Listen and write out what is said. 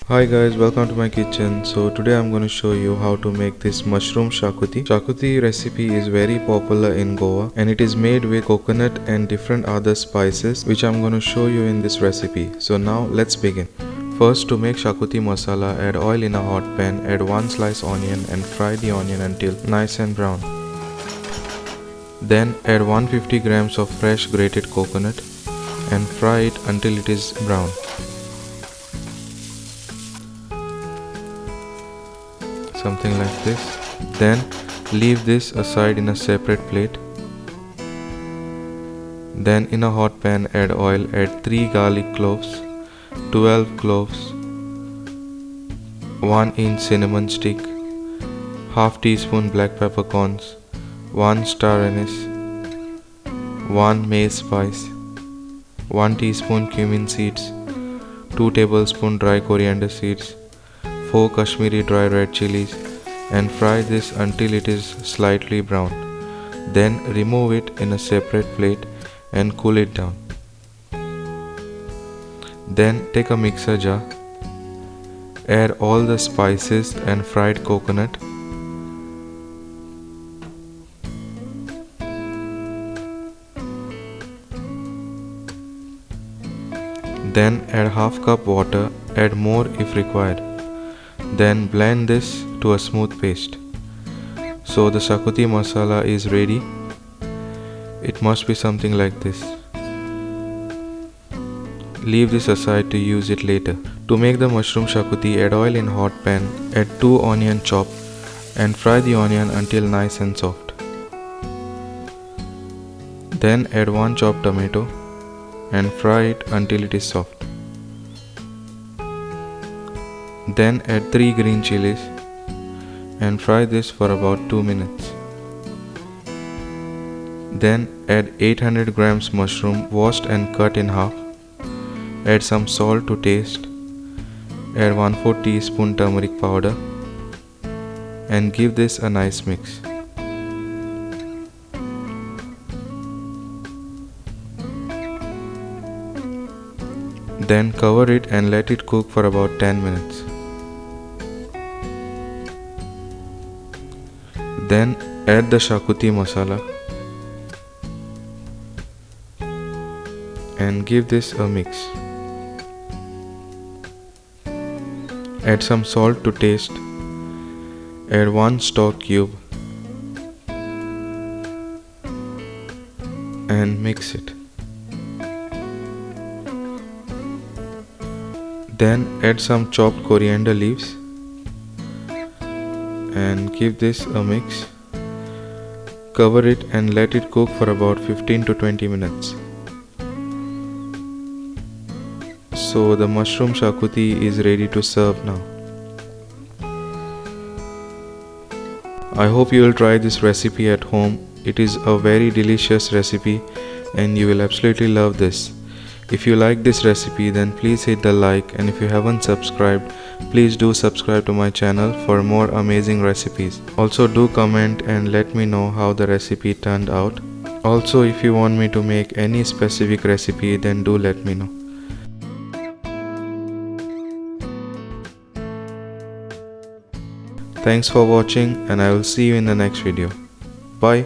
Hi guys, welcome to my kitchen. So today I'm going to show you how to make this mushroom xacuti. Xacuti recipe is very popular in Goa and it is made with coconut and different other spices which I'm going to show you in this recipe. So now let's begin. First, to make xacuti masala, add oil in a hot pan, add 1 slice onion and fry the onion until nice and brown. Then add 150 grams of fresh grated coconut and fry it until it is brown. Something like this. Then leave this aside in a separate plate. Then in a hot pan add oil, add 3 garlic cloves, 12 cloves, 1 inch cinnamon stick, half teaspoon black peppercorns, 1 star anise, 1 mace spice, 1 teaspoon cumin seeds, 2 tablespoon dry coriander seeds, 4 Kashmiri dry red chilies, and fry this until it is slightly brown. Then remove it in a separate plate and cool it down. Then take a mixer jar, add all the spices and fried coconut. Then add half cup water, add more if required. Then blend this to a smooth paste. So the xacuti masala is ready. It must be something like this. Leave this aside to use it later. To make the mushroom xacuti, add oil in hot pan, add 2 onion chop and fry the onion until nice and soft. Then add 1 chopped tomato and fry it until it is soft. Then add 3 green chilies and fry this for about 2 minutes. Then add 800 grams mushroom washed and cut in half. Add some salt to taste. Add 1/4 teaspoon turmeric powder and give this a nice mix. Then cover it and let it cook for about 10 minutes. Then add the xacuti masala and give this a mix. Add some salt to taste. Add 1 stock cube and mix it. Then add some chopped coriander leaves and give this a mix. Cover it and let it cook for about 15 to 20 minutes. So the mushroom xacuti is ready to serve now. I hope you will try this recipe at home. It is a very delicious recipe and you will absolutely love this. If you like this recipe, then please hit the like, and if you haven't subscribed, please do subscribe to my channel for more amazing recipes. Also do comment and let me know how the recipe turned out. Also, if you want me to make any specific recipe, then do let me know. Thanks for watching and I will see you in the next video. Bye.